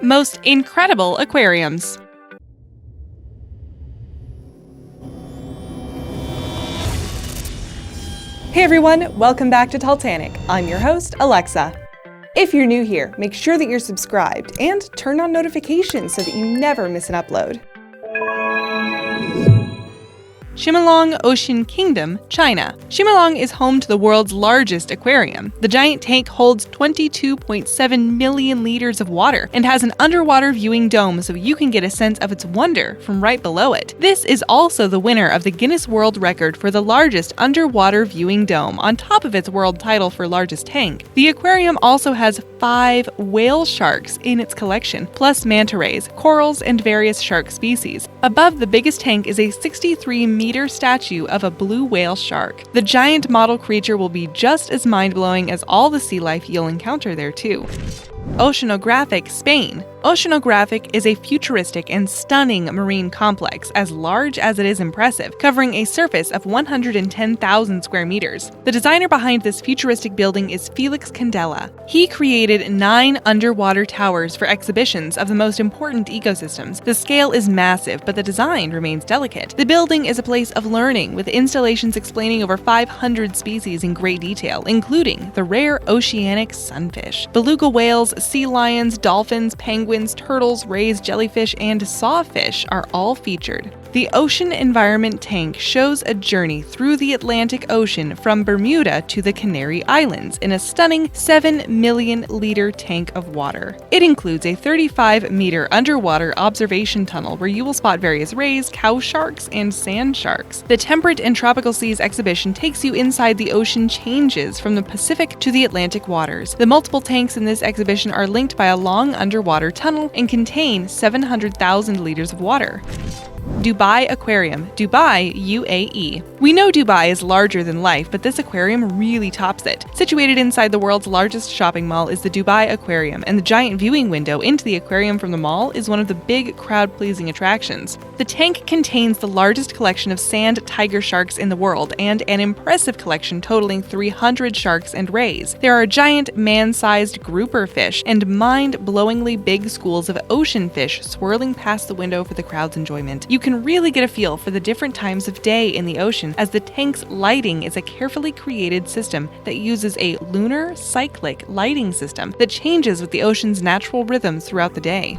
Most incredible aquariums. Hey everyone, welcome back to Titanic. I'm your host, Alexa. If you're new here, make sure that you're subscribed and turn on notifications so that you never miss an upload. Shimelong Ocean Kingdom, China. Shimelong is home to the world's largest aquarium. The giant tank holds 22.7 million liters of water and has an underwater viewing dome so you can get a sense of its wonder from right below it. This is also the winner of the Guinness World Record for the largest underwater viewing dome, on top of its world title for largest tank. The aquarium also has 5 whale sharks in its collection, plus manta rays, corals, and various shark species. Above the biggest tank is a 63-meter statue of a blue whale shark. The giant model creature will be just as mind-blowing as all the sea life you'll encounter there too. Oceanographic Spain. Oceanographic is a futuristic and stunning marine complex, as large as it is impressive, covering a surface of 110,000 square meters. The designer behind this futuristic building is Felix Candela. He created 9 underwater towers for exhibitions of the most important ecosystems. The scale is massive, but the design remains delicate. The building is a place of learning, with installations explaining over 500 species in great detail, including the rare oceanic sunfish, beluga whales, sea lions, dolphins, penguins, turtles, rays, jellyfish, and sawfish are all featured. The Ocean Environment Tank shows a journey through the Atlantic Ocean from Bermuda to the Canary Islands in a stunning 7 million-liter tank of water. It includes a 35-meter underwater observation tunnel where you will spot various rays, cow sharks, and sand sharks. The Temperate and Tropical Seas exhibition takes you inside the ocean changes from the Pacific to the Atlantic waters. The multiple tanks in this exhibition are linked by a long underwater tunnel and contain 700,000 liters of water. Dubai Aquarium, Dubai, UAE. We know Dubai is larger than life, but this aquarium really tops it. Situated inside the world's largest shopping mall is the Dubai Aquarium, and the giant viewing window into the aquarium from the mall is one of the big crowd-pleasing attractions. The tank contains the largest collection of sand tiger sharks in the world, and an impressive collection totaling 300 sharks and rays. There are giant man-sized grouper fish and mind-blowingly big schools of ocean fish swirling past the window for the crowd's enjoyment. You can really get a feel for the different times of day in the ocean, as the tank's lighting is a carefully created system that uses a lunar cyclic lighting system that changes with the ocean's natural rhythms throughout the day.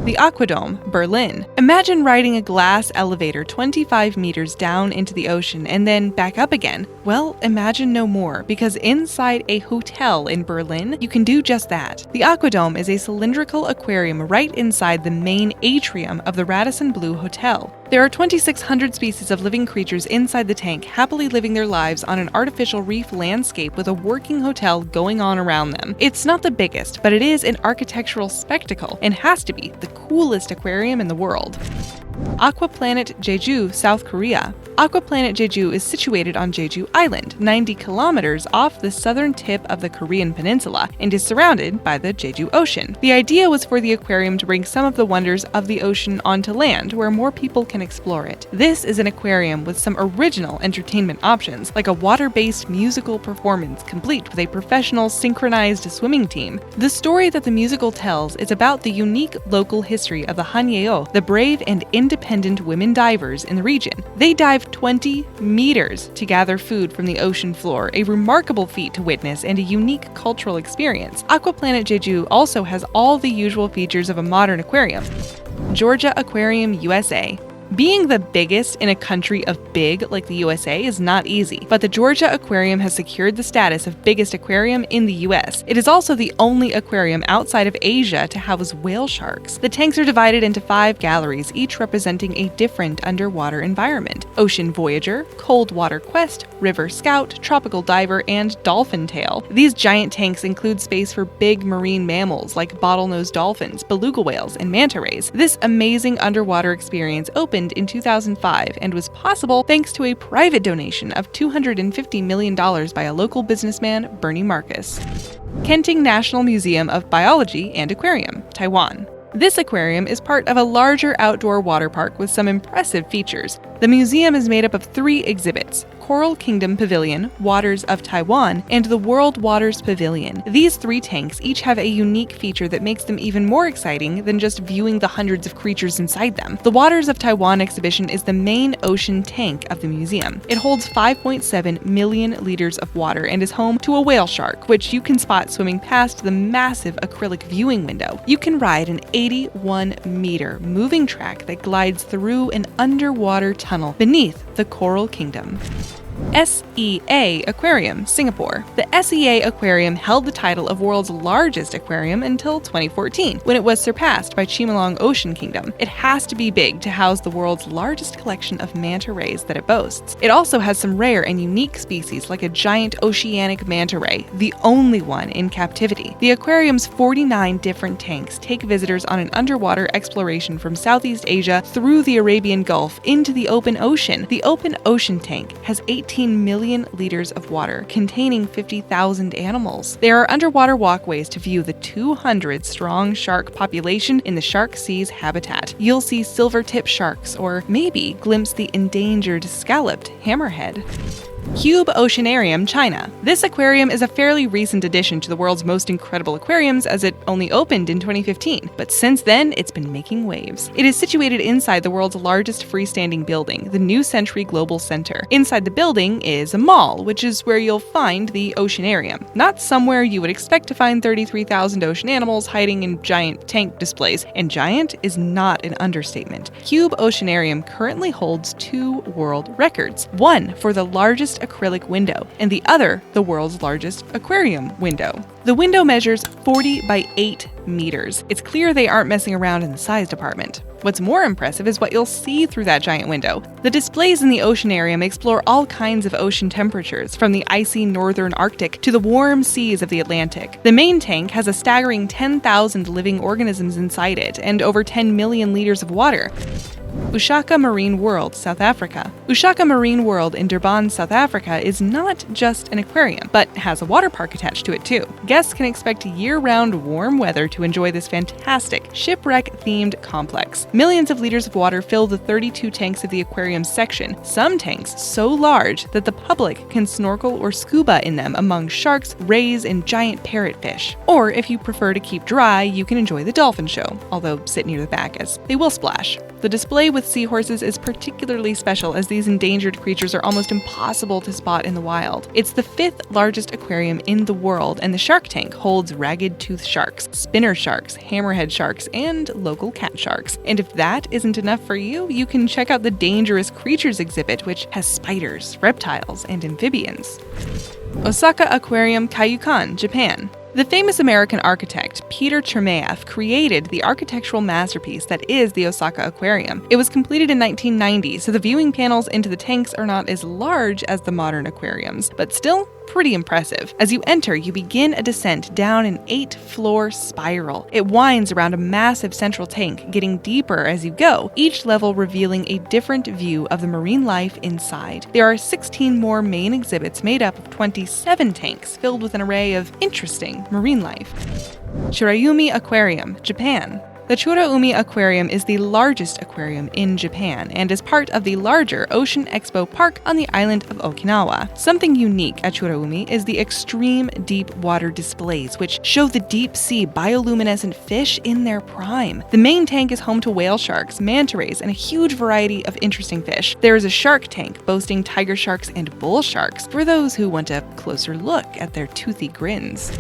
The Aquadome, Berlin. Imagine riding a glass elevator 25 meters down into the ocean and then back up again. Well, imagine no more, because inside a hotel in Berlin, you can do just that. The Aquadome is a cylindrical aquarium right inside the main atrium of the Radisson Blu Hotel. There are 2,600 species of living creatures inside the tank, happily living their lives on an artificial reef landscape with a working hotel going on around them. It's not the biggest, but it is an architectural spectacle and has to be the coolest aquarium in the world. Aqua Planet Jeju, South Korea. Aqua Planet Jeju is situated on Jeju Island, 90 kilometers off the southern tip of the Korean peninsula, and is surrounded by the Jeju Ocean. The idea was for the aquarium to bring some of the wonders of the ocean onto land, where more people can explore it. This is an aquarium with some original entertainment options, like a water-based musical performance complete with a professional synchronized swimming team. The story that the musical tells is about the unique local history of the Hanyeo, the brave and independent women divers in the region. They dive 20 meters to gather food from the ocean floor, a remarkable feat to witness and a unique cultural experience. Aqua Planet Jeju also has all the usual features of a modern aquarium. Georgia Aquarium USA. Being the biggest in a country of big like the USA is not easy, but the Georgia Aquarium has secured the status of biggest aquarium in the US. It is also the only aquarium outside of Asia to house whale sharks. The tanks are divided into 5 galleries, each representing a different underwater environment: Ocean Voyager, Cold Water Quest, River Scout, Tropical Diver, and Dolphin Tail. These giant tanks include space for big marine mammals like bottlenose dolphins, beluga whales, and manta rays. This amazing underwater experience opened in 2005 and was possible thanks to a private donation of $250 million by a local businessman, Bernie Marcus. Kenting National Museum of Biology and Aquarium, Taiwan. This aquarium is part of a larger outdoor water park with some impressive features. The museum is made up of 3 exhibits: Coral Kingdom Pavilion, Waters of Taiwan, and the World Waters Pavilion. These 3 tanks each have a unique feature that makes them even more exciting than just viewing the hundreds of creatures inside them. The Waters of Taiwan exhibition is the main ocean tank of the museum. It holds 5.7 million liters of water and is home to a whale shark, which you can spot swimming past the massive acrylic viewing window. You can ride an 81-meter moving track that glides through an underwater tunnel beneath the Coral Kingdom. SEA Aquarium, Singapore. The SEA Aquarium held the title of world's largest aquarium until 2014, when it was surpassed by Chimelong Ocean Kingdom. It has to be big to house the world's largest collection of manta rays that it boasts. It also has some rare and unique species like a giant oceanic manta ray, the only one in captivity. The aquarium's 49 different tanks take visitors on an underwater exploration from Southeast Asia through the Arabian Gulf into the open ocean. The open ocean tank has 18 million liters of water containing 50,000 animals. There are underwater walkways to view the 200-strong shark population in the Shark Sea's habitat. You'll see silver-tip sharks or maybe glimpse the endangered scalloped hammerhead. Cube Oceanarium, China. This aquarium is a fairly recent addition to the world's most incredible aquariums, as it only opened in 2015, but since then it's been making waves. It is situated inside the world's largest freestanding building, the New Century Global Center. Inside the building is a mall, which is where you'll find the Oceanarium, not somewhere you would expect to find 33,000 ocean animals hiding in giant tank displays, and giant is not an understatement. Cube Oceanarium currently holds 2 world records, one for the largest acrylic window, and the other the world's largest aquarium window. The window measures 40 by 8 meters. It's clear they aren't messing around in the size department. What's more impressive is what you'll see through that giant window. The displays in the Oceanarium explore all kinds of ocean temperatures, from the icy northern Arctic to the warm seas of the Atlantic. The main tank has a staggering 10,000 living organisms inside it and over 10 million liters of water. Vishakha Marine World, South Africa. Vishakha Marine World in Durban, South Africa is not just an aquarium, but has a water park attached to it too. Guests can expect year-round warm weather to enjoy this fantastic shipwreck-themed complex. Millions of liters of water fill the 32 tanks of the aquarium section, some tanks so large that the public can snorkel or scuba in them among sharks, rays, and giant parrotfish. Or if you prefer to keep dry, you can enjoy the dolphin show, although sit near the back as they will splash. The display with seahorses is particularly special as these endangered creatures are almost impossible to spot in the wild. It's the 5th largest aquarium in the world, and the shark tank holds ragged-toothed sharks, spinner sharks, hammerhead sharks, and local cat sharks. And if that isn't enough for you, you can check out the Dangerous Creatures exhibit, which has spiders, reptiles, and amphibians. Osaka Aquarium, Kaiyukan, Japan. The famous American architect Peter Chermayeff created the architectural masterpiece that is the Osaka Aquarium. It was completed in 1990, so the viewing panels into the tanks are not as large as the modern aquariums, but still pretty impressive. As you enter, you begin a descent down an 8-floor spiral. It winds around a massive central tank, getting deeper as you go, each level revealing a different view of the marine life inside. There are 16 more main exhibits made up of 27 tanks filled with an array of interesting marine life. ChirayuMe Aquarium, Japan. The ChirayuMe Aquarium is the largest aquarium in Japan and is part of the larger Ocean Expo Park on the island of Okinawa. Something unique at ChirayuMe is the extreme deep water displays, which show the deep sea bioluminescent fish in their prime. The main tank is home to whale sharks, manta rays, and a huge variety of interesting fish. There is a shark tank boasting tiger sharks and bull sharks for those who want a closer look at their toothy grins.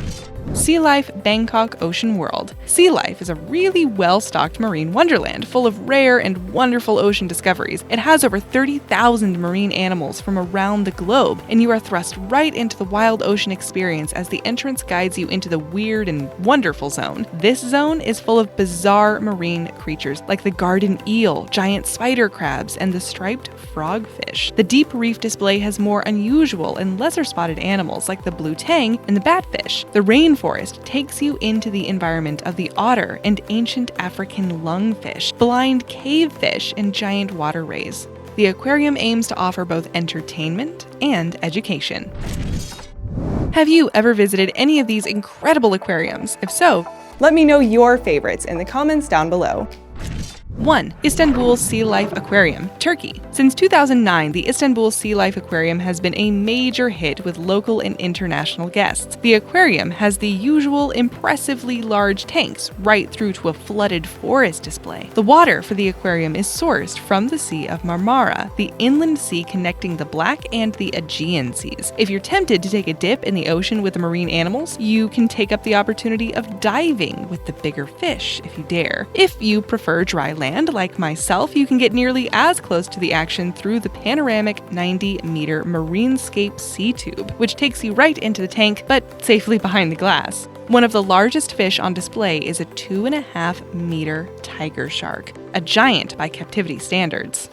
Sea Life Bangkok Ocean World. Sea Life is a really well-stocked marine wonderland full of rare and wonderful ocean discoveries. It has over 30,000 marine animals from around the globe, and you are thrust right into the wild ocean experience as the entrance guides you into the weird and wonderful zone. This zone is full of bizarre marine creatures like the garden eel, giant spider crabs, and the striped frogfish. The deep reef display has more unusual and lesser spotted animals like the blue tang and the batfish. The rainforest takes you into the environment of the otter and ancient African lungfish, blind cavefish, and giant water rays. The aquarium aims to offer both entertainment and education. Have you ever visited any of these incredible aquariums? If so, let me know your favorites in the comments down below. 1. Istanbul Sea Life Aquarium, Turkey. Since 2009, the Istanbul Sea Life Aquarium has been a major hit with local and international guests. The aquarium has the usual impressively large tanks, right through to a flooded forest display. The water for the aquarium is sourced from the Sea of Marmara, the inland sea connecting the Black and the Aegean Seas. If you're tempted to take a dip in the ocean with the marine animals, you can take up the opportunity of diving with the bigger fish if you dare. If you prefer dry land, like myself, you can get nearly as close to the action through the panoramic 90-meter Marinescape sea tube, which takes you right into the tank, but safely behind the glass. One of the largest fish on display is a 2.5-meter tiger shark, a giant by captivity standards.